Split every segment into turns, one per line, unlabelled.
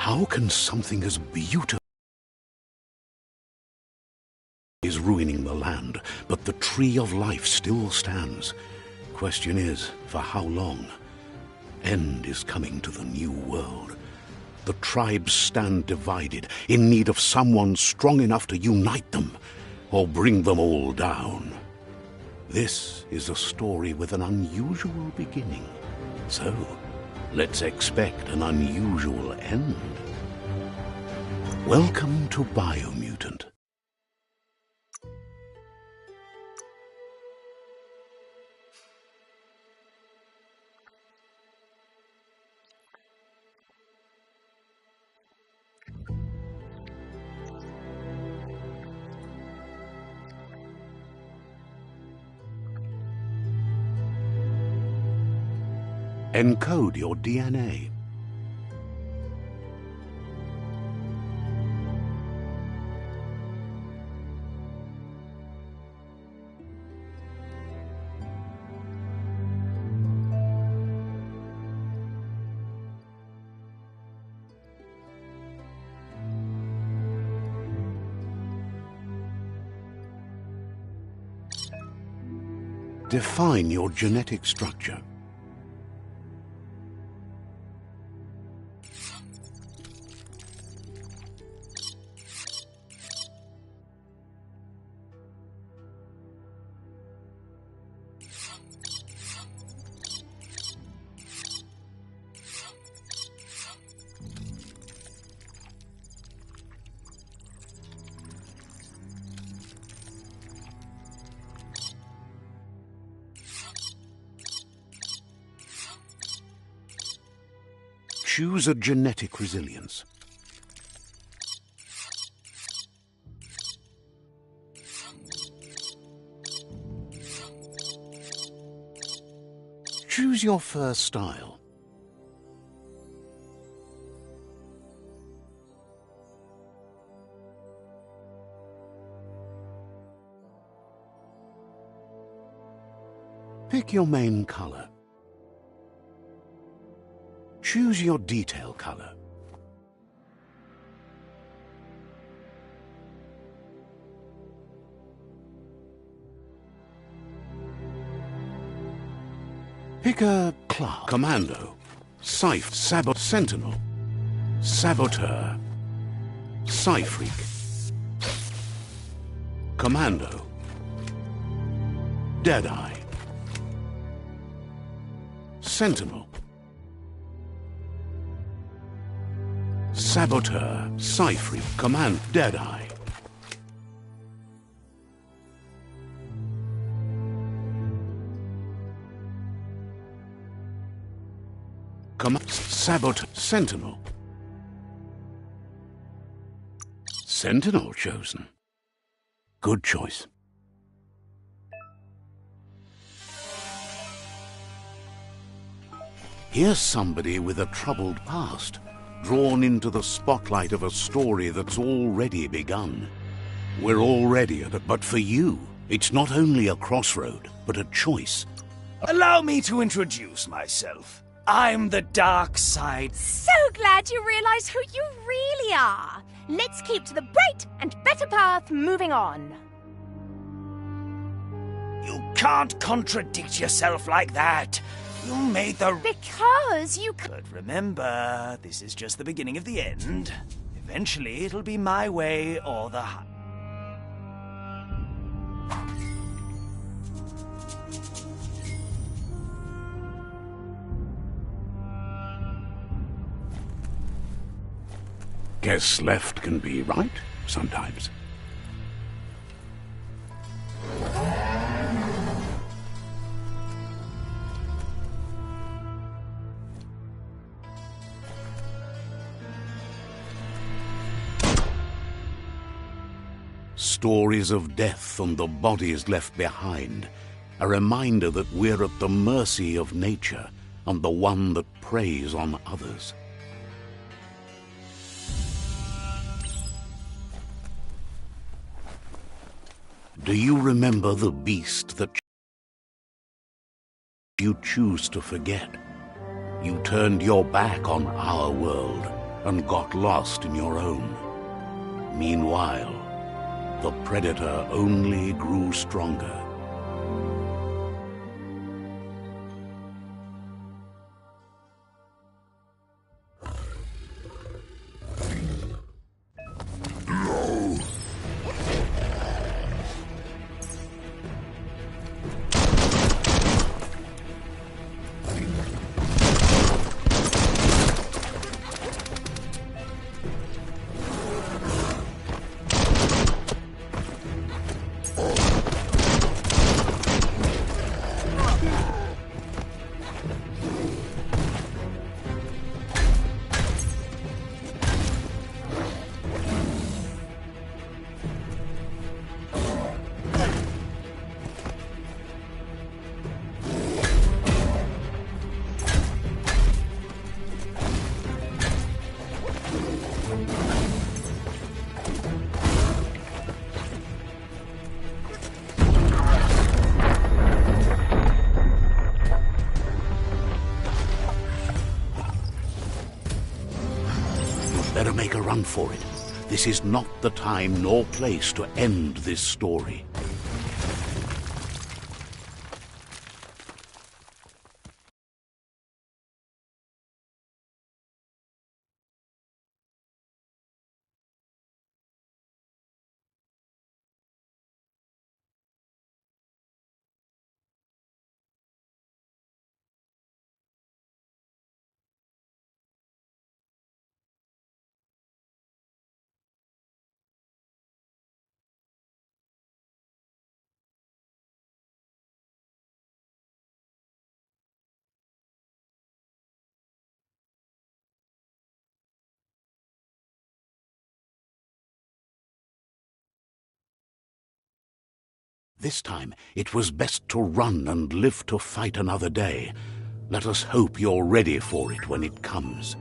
How can something as beautiful is ruining the land, but the tree of life still stands? Question is, for how long? End is coming to the new world. The tribes stand divided, in need of someone strong enough to unite them, or bring them all down. This is a story with an unusual beginning. So, let's expect an unusual end. Welcome to Biomutant. Encode your DNA. Define your genetic structure. Choose a genetic resilience. Choose your first style. Pick your main color. Choose your detail color. Pick a class. Commando, Scythe, Sentinel, Saboteur, Psyfreak, Commando, Deadeye, Sentinel, Saboteur, Psyfreak, Command, Deadeye. Saboteur, Sentinel. Sentinel chosen. Good choice. Here's somebody with a troubled past, drawn into the spotlight of a story that's already begun. We're already at it, but for you, it's not only a crossroad, but a choice.
Allow me to introduce myself. I'm the dark side.
So glad you realize who you really are. Let's keep to the bright and better path moving on.
You can't contradict yourself like that. You made the...
Because you...
But remember, this is just the beginning of the end. Eventually, it'll be my way or the highway.
Guess left can be right, sometimes. Stories of death and the bodies left behind. A reminder that we're at the mercy of nature and the one that preys on others. Do you remember the beast that you choose to forget? You turned your back on our world, and got lost in your own. Meanwhile, the predator only grew stronger. Better make a run for it. This is not the time nor place to end this story. This time, it was best to run and live to fight another day. Let us hope you're ready for it when it comes.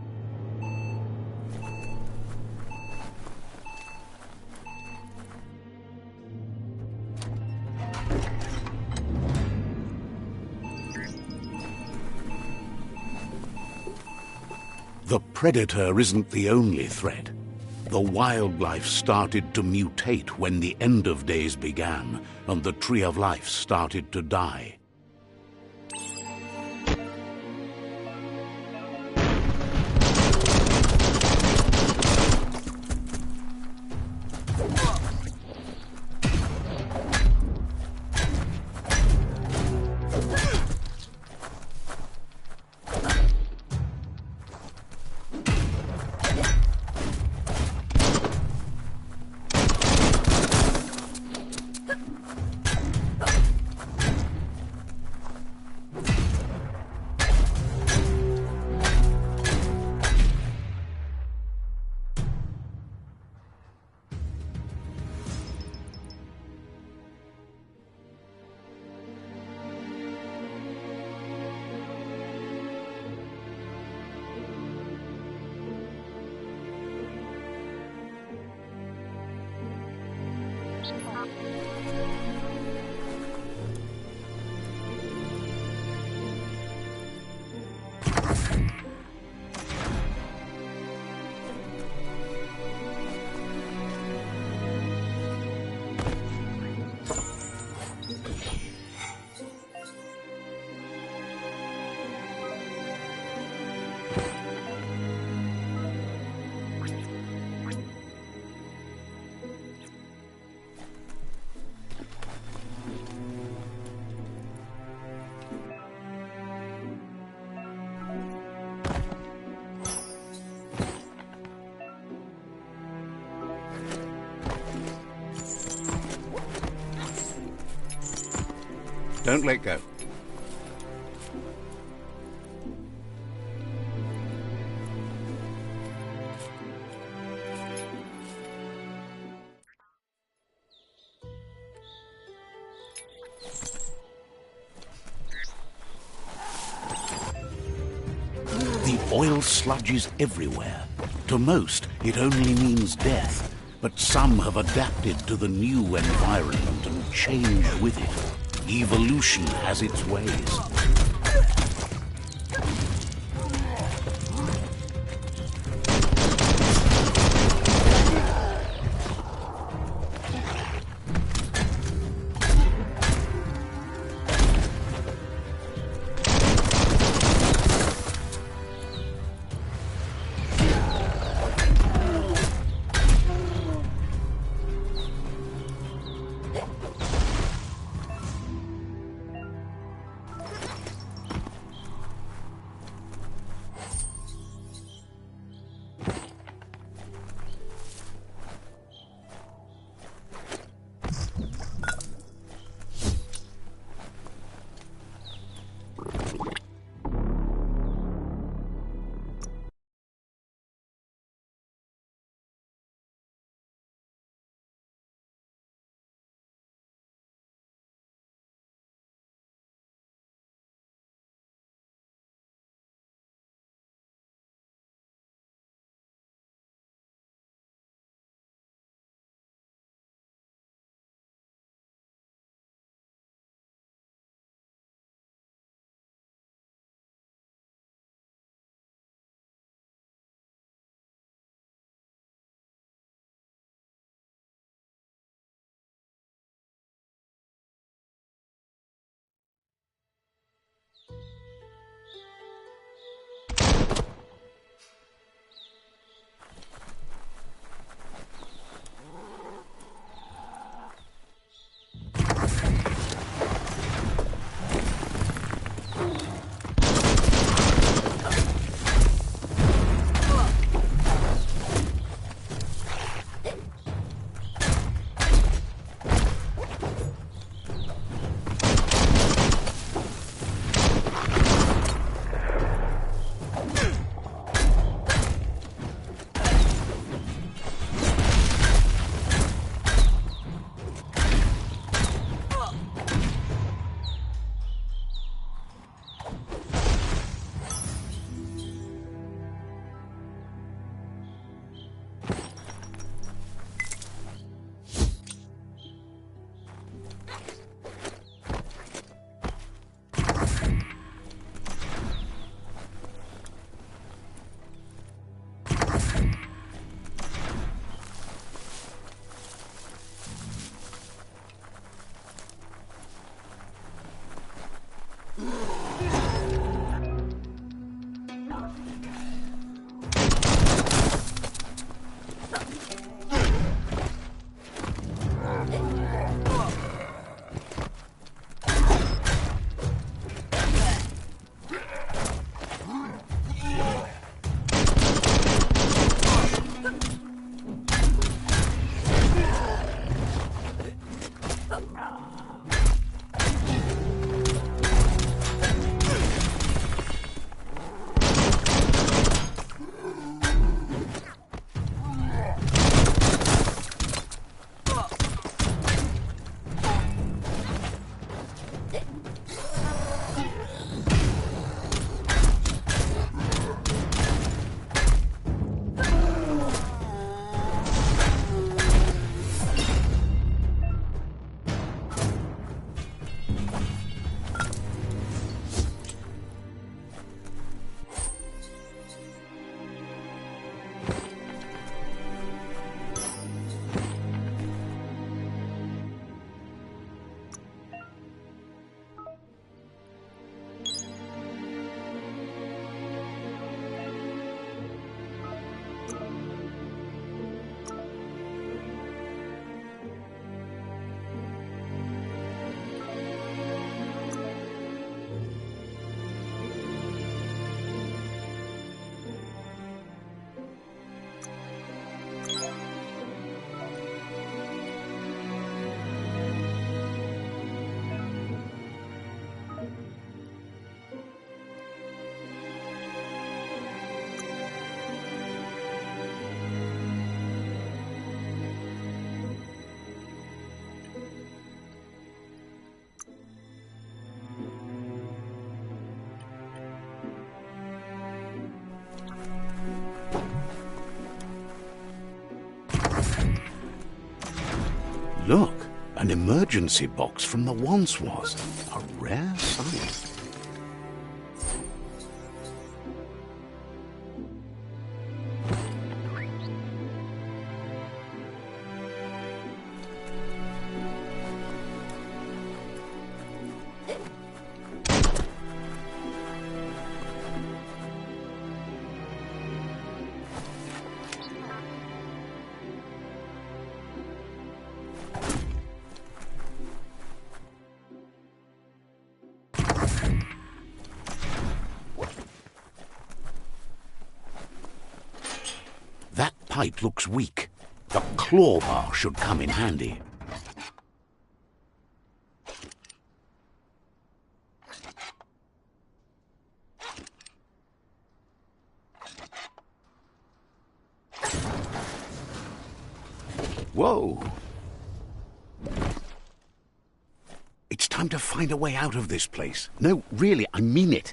The predator isn't the only threat. The wildlife started to mutate when the end of days began, and the tree of life started to die. Don't let go. The oil sludges everywhere. To most, it only means death. But some have adapted to the new environment and changed with it. Evolution has its ways. Look, an emergency box from the once was. A rare sight. That pipe looks weak. The claw bar should come in handy. Whoa! It's time to find a way out of this place. No, really, I mean it.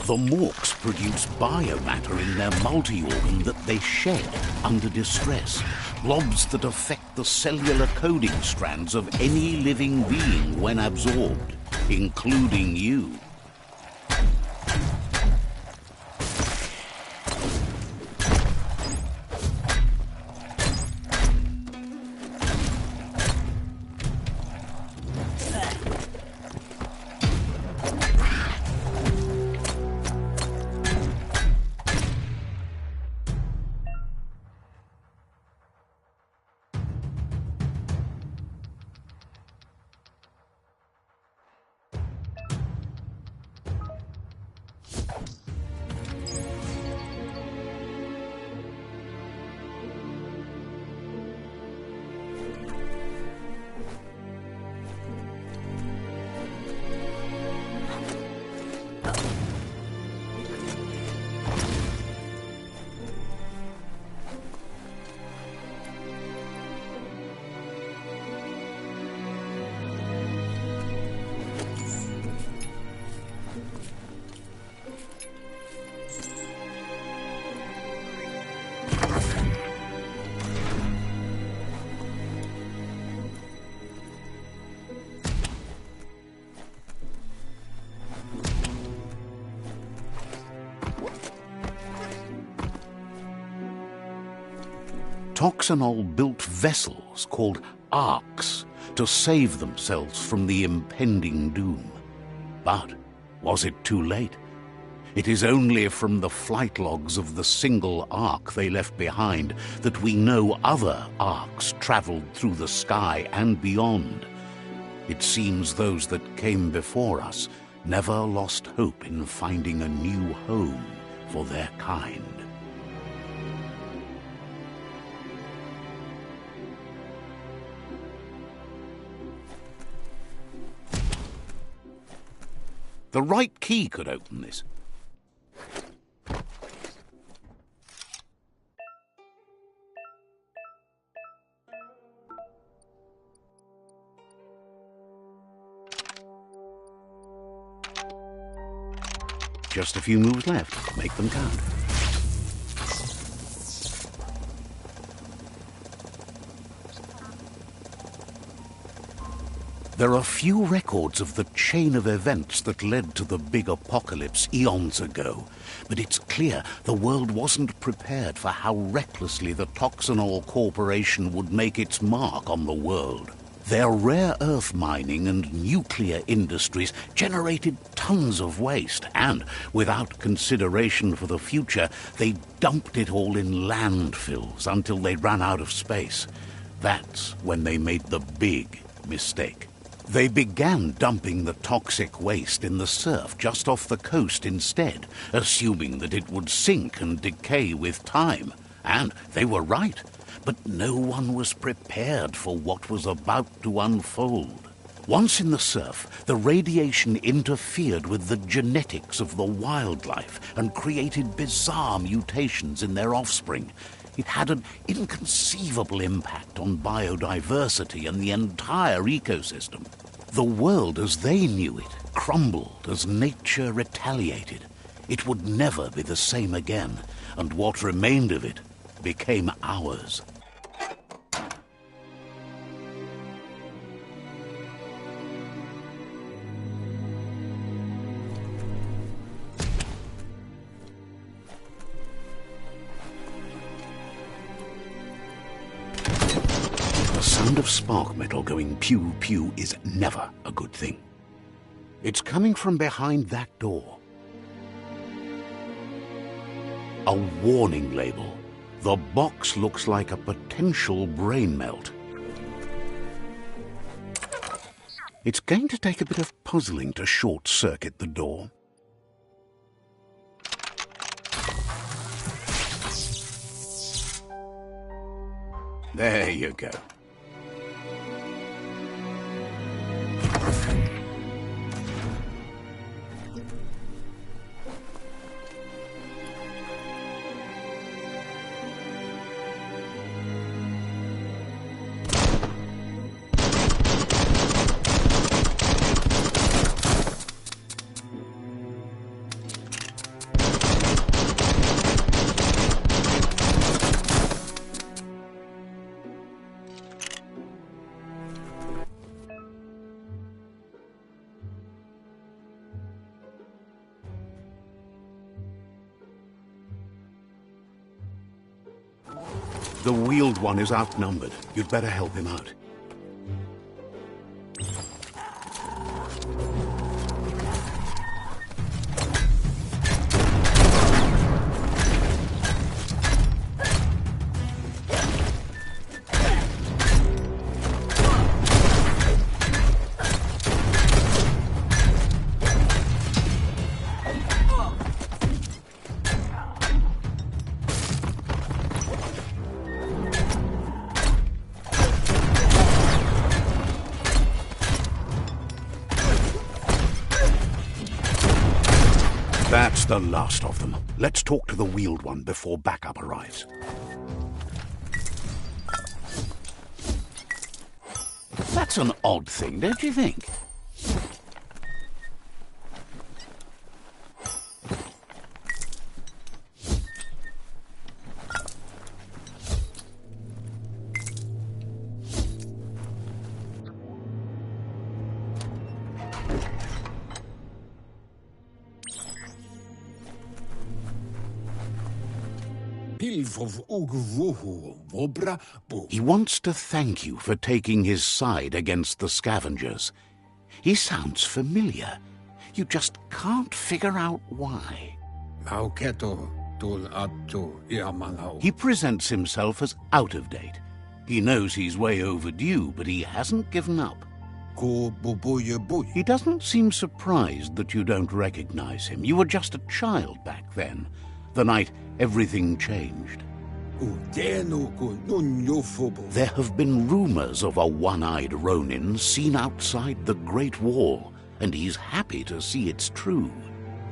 The Morks produce biomatter in their multi-organ that they shed under distress. Blobs that affect the cellular coding strands of any living being when absorbed, including you. Toxanol built vessels called arks to save themselves from the impending doom. But was it too late? It is only from the flight logs of the single ark they left behind that we know other arks traveled through the sky and beyond. It seems those that came before us never lost hope in finding a new home for their kind. The right key could open this. Just a few moves left. Make them count. There are few records of the chain of events that led to the big apocalypse eons ago, but it's clear the world wasn't prepared for how recklessly the Toxanol Corporation would make its mark on the world. Their rare earth mining and nuclear industries generated tons of waste, and, without consideration for the future, they dumped it all in landfills until they ran out of space. That's when they made the big mistake. They began dumping the toxic waste in the surf just off the coast instead, assuming that it would sink and decay with time. And they were right. But no one was prepared for what was about to unfold. Once in the surf, the radiation interfered with the genetics of the wildlife and created bizarre mutations in their offspring. It had an inconceivable impact on biodiversity and the entire ecosystem. The world as they knew it crumbled as nature retaliated. It would never be the same again, and what remained of it became ours. The sound of spark metal going pew-pew is never a good thing. It's coming from behind that door. A warning label. The box looks like a potential brain melt. It's going to take a bit of puzzling to short-circuit the door. There you go. The wheeled one is outnumbered. You'd better help him out. That's the last of them. Let's talk to the wheeled one before backup arrives. That's an odd thing, don't you think? He wants to thank you for taking his side against the scavengers. He sounds familiar. You just can't figure out why. He presents himself as out of date. He knows he's way overdue, but he hasn't given up. He doesn't seem surprised that you don't recognize him. You were just a child back then, the night everything changed. There have been rumors of a one-eyed Ronin seen outside the Great Wall, and he's happy to see it's true.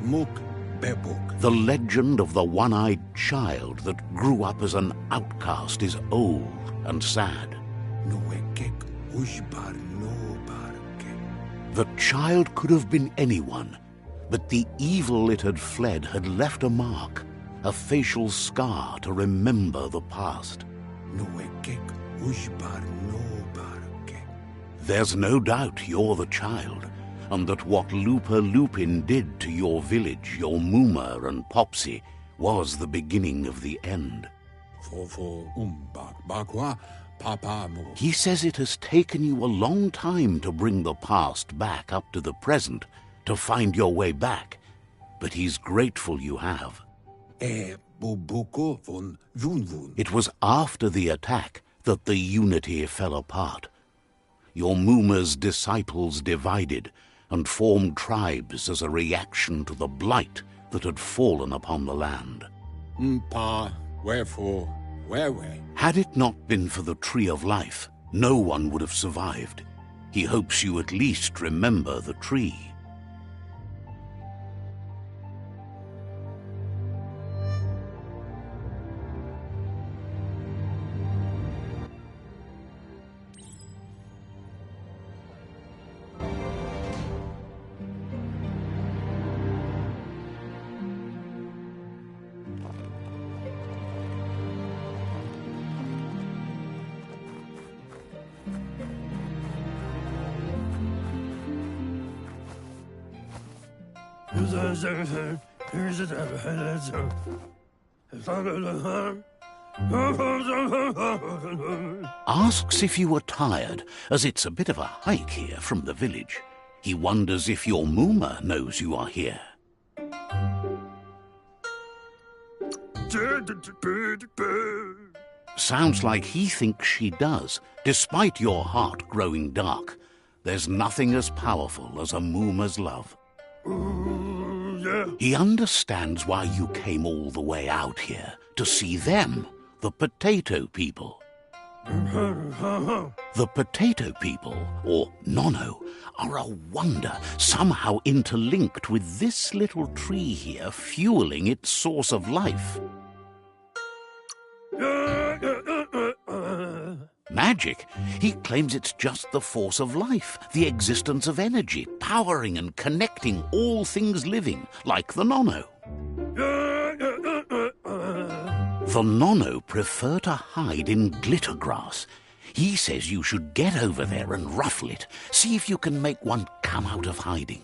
The legend of the one-eyed child that grew up as an outcast is old and sad. The child could have been anyone. But the evil it had fled had left a mark, a facial scar to remember the past. There's no doubt you're the child, and that what Looper Lupin did to your village, your Mooma and Popsy, was the beginning of the end. He says it has taken you a long time to bring the past back up to the present, to find your way back, but he's grateful you have. It was after the attack that the unity fell apart. Your Mooma's disciples divided and formed tribes as a reaction to the blight that had fallen upon the land. Had it not been for the Tree of Life, no one would have survived. He hopes you at least remember the tree. Asks if you are tired, as it's a bit of a hike here from the village. He wonders if your Mooma knows you are here. Sounds like he thinks she does, despite your heart growing dark. There's nothing as powerful as a Mooma's love. He understands why you came all the way out here, to see them, the potato people. The potato people, or Nono, are a wonder, somehow interlinked with this little tree here, fueling its source of life. Magic? He claims it's just the force of life, the existence of energy, powering and connecting all things living, like the Nono. The Nono prefer to hide in glitter grass. He says you should get over there and ruffle it. See if you can make one come out of hiding.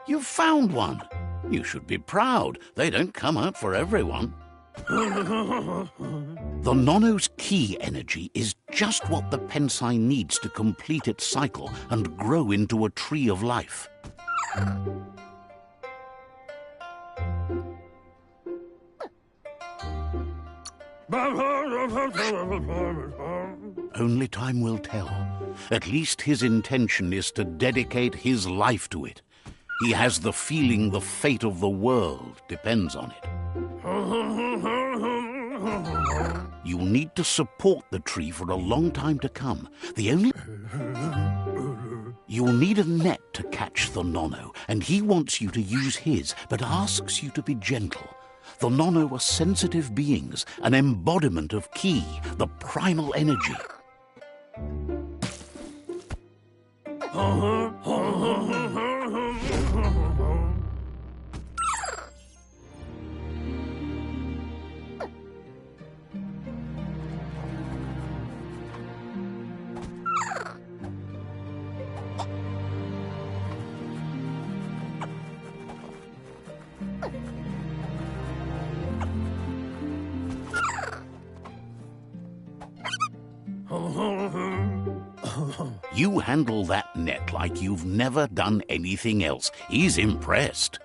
You've found one. You should be proud. They don't come out for everyone. The Nono's key energy is just what the Pensai needs to complete its cycle and grow into a tree of life. Only time will tell. At least his intention is to dedicate his life to it. He has the feeling the fate of the world depends on it. You'll need to support the tree for a long time to come. You'll need a net to catch the Nono, and he wants you to use his, but asks you to be gentle. The Nono are sensitive beings, an embodiment of Ki, the primal energy. You handle that net like you've never done anything else. He's impressed.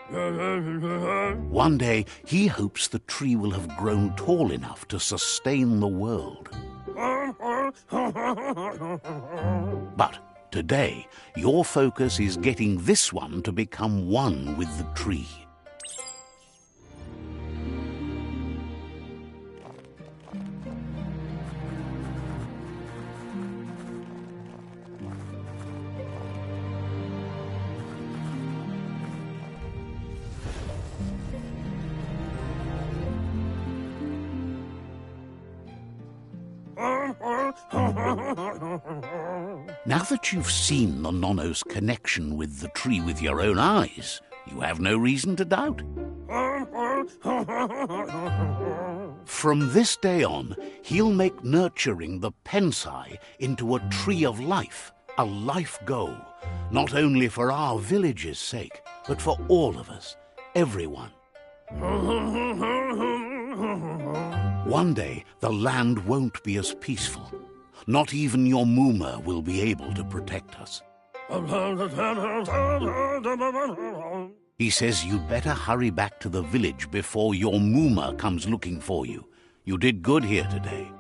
One day, he hopes the tree will have grown tall enough to sustain the world. But today, your focus is getting this one to become one with the tree. Now that you've seen the Nonno's connection with the tree with your own eyes, you have no reason to doubt. From this day on, he'll make nurturing the Pensai into a tree of life, a life goal, not only for our village's sake, but for all of us, everyone. One day, the land won't be as peaceful. Not even your Mooma will be able to protect us. He says you'd better hurry back to the village before your Mooma comes looking for you. You did good here today.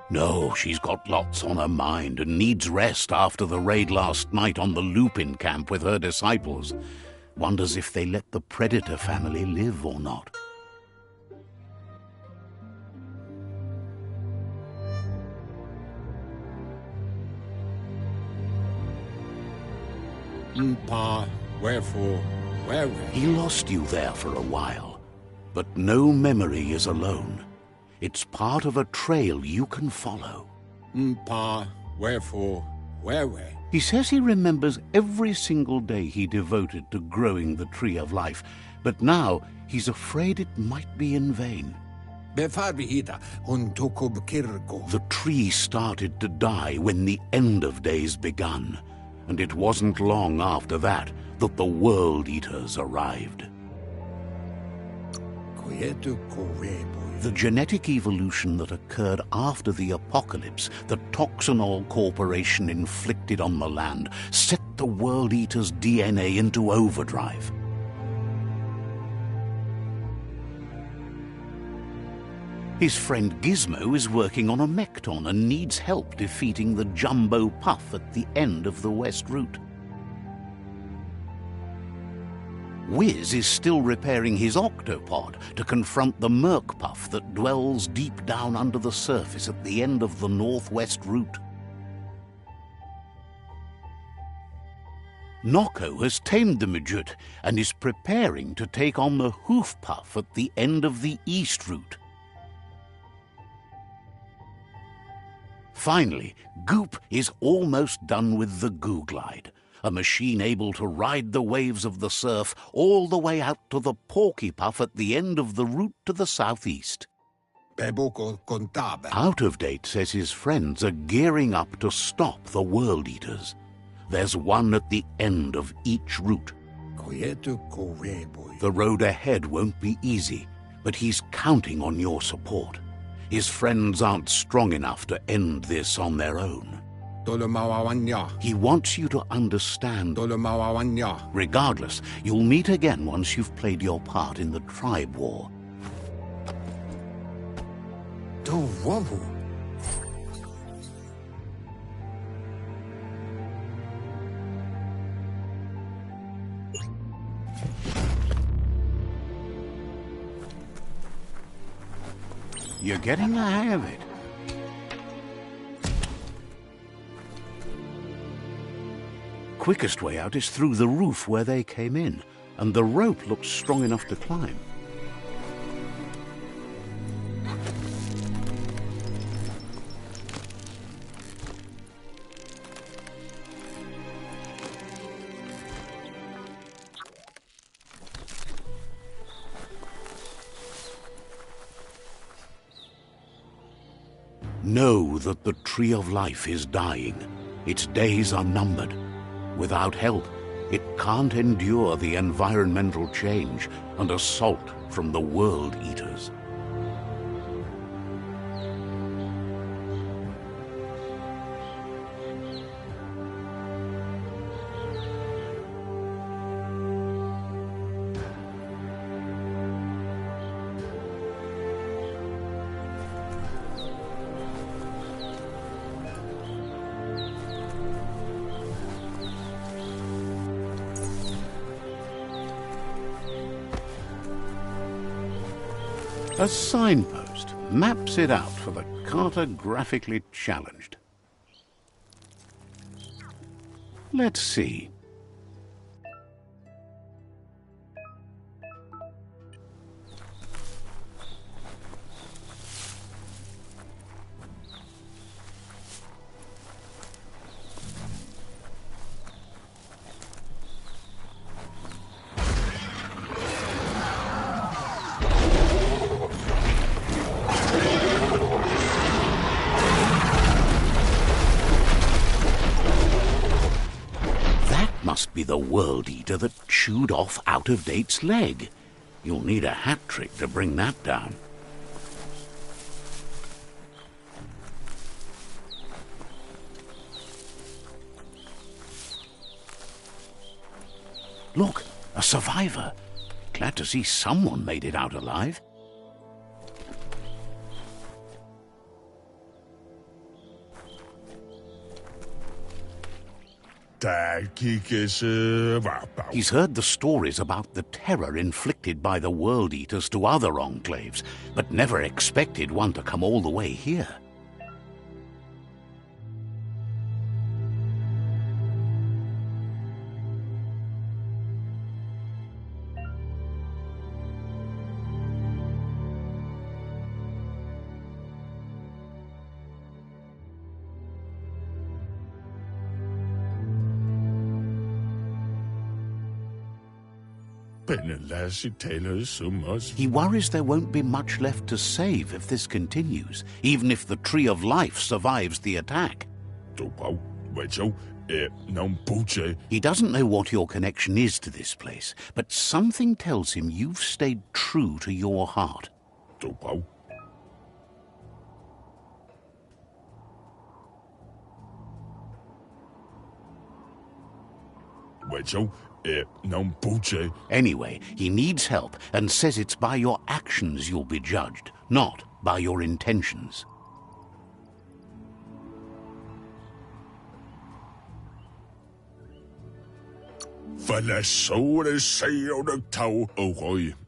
No, she's got lots on her mind and needs rest after the raid last night on the Lupin camp with her disciples. Wonders if they let the Predator family live or not.
Pa, wherefore, where?
He lost you there for a while, but no memory is alone. It's part of a trail you can follow.
Pa, wherefore, where?
He says he remembers every single day he devoted to growing the Tree of Life, but now he's afraid it might be in vain. The tree started to die when the end of days begun, and it wasn't long after that that the World Eaters arrived. The genetic evolution that occurred after the apocalypse that Toxanol Corporation inflicted on the land set the World Eater's DNA into overdrive. His friend Gizmo is working on a Mekton and needs help defeating the Jumbo Puff at the end of the West Route. Wiz is still repairing his octopod to confront the Merc Puff that dwells deep down under the surface at the end of the Northwest Route. Noko has tamed the Midget and is preparing to take on the Hoof Puff at the end of the East Route. Finally, Goop is almost done with the Goo Glide, a machine able to ride the waves of the surf all the way out to the Porky Puff at the end of the route to the southeast. Out of Date says his friends are gearing up to stop the World Eaters. There's one at the end of each route. The road ahead won't be easy, but he's counting on your support. His friends aren't strong enough to end this on their own. He wants you to understand. Regardless, you'll meet again once you've played your part in the tribe war. You're getting the hang of it. Quickest way out is through the roof where they came in, and the rope looks strong enough to climb. Know that the Tree of Life is dying. Its days are numbered. Without help, it can't endure the environmental change and assault from the World Eaters. A signpost maps it out for the cartographically challenged. Let's see. be the World Eater that chewed off Out-of-Date's leg. You'll need a hat trick to bring that down. Look, a survivor. Glad to see someone made it out alive. He's heard the stories about the terror inflicted by the World Eaters to other enclaves, but never expected one to come all the way here. He worries there won't be much left to save if this continues, even if the Tree of Life survives the attack. He doesn't know what your connection is to this place, but something tells him you've stayed true to your heart. Anyway, he needs help and says it's by your actions you'll be judged, not by your intentions.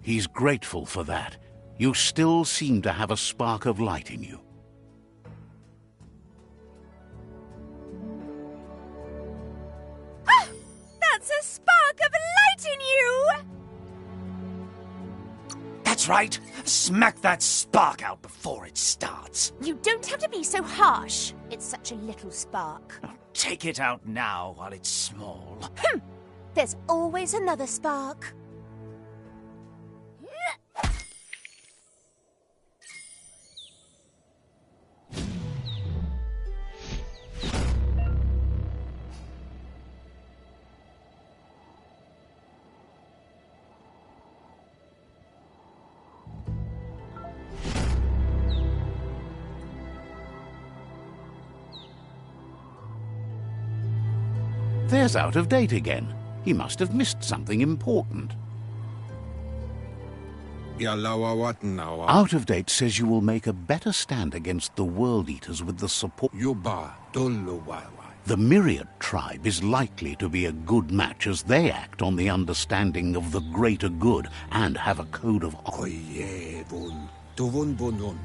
He's grateful for that. You still seem to have a spark of light in you.
That's a spark of light in you!
That's right. Smack that spark out before it starts.
You don't have to be so harsh. It's such a little spark.
Take it out now while it's small.
There's always another spark.
There's Out-of-Date again. He must have missed something important. Out-of-Date says you will make a better stand against the World Eaters with the support. The Myriad tribe is likely to be a good match as they act on the understanding of the greater good and have a code of honor.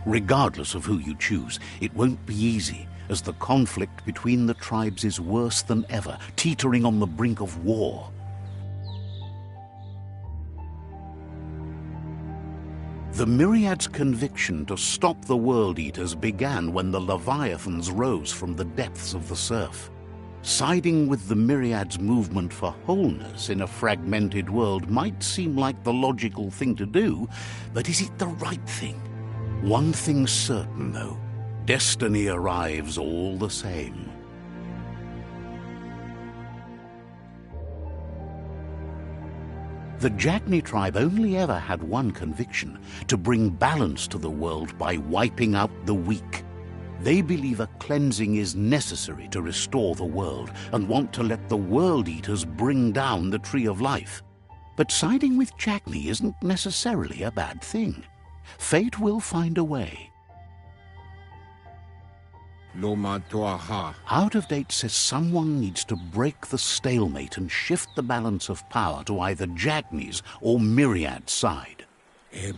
Regardless of who you choose, it won't be easy, as the conflict between the tribes is worse than ever, teetering on the brink of war. The Myriad's conviction to stop the World Eaters began when the Leviathans rose from the depths of the surf. Siding with the Myriad's movement for wholeness in a fragmented world might seem like the logical thing to do, but is it the right thing? One thing's certain, though. Destiny arrives all the same. The Jagni tribe only ever had one conviction: to bring balance to the world by wiping out the weak. They believe a cleansing is necessary to restore the world and want to let the World Eaters bring down the Tree of Life. But siding with Jagni isn't necessarily a bad thing. Fate will find a way. Out-of-Date says someone needs to break the stalemate and shift the balance of power to either Jagni's or Myriad's side. He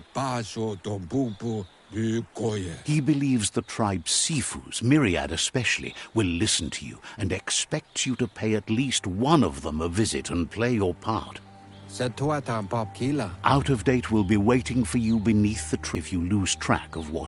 believes the tribe's Sifus, Myriad especially, will listen to you and expects you to pay at least one of them a visit and play your part. Out-of-Date will be waiting for you beneath the tree if you lose track of what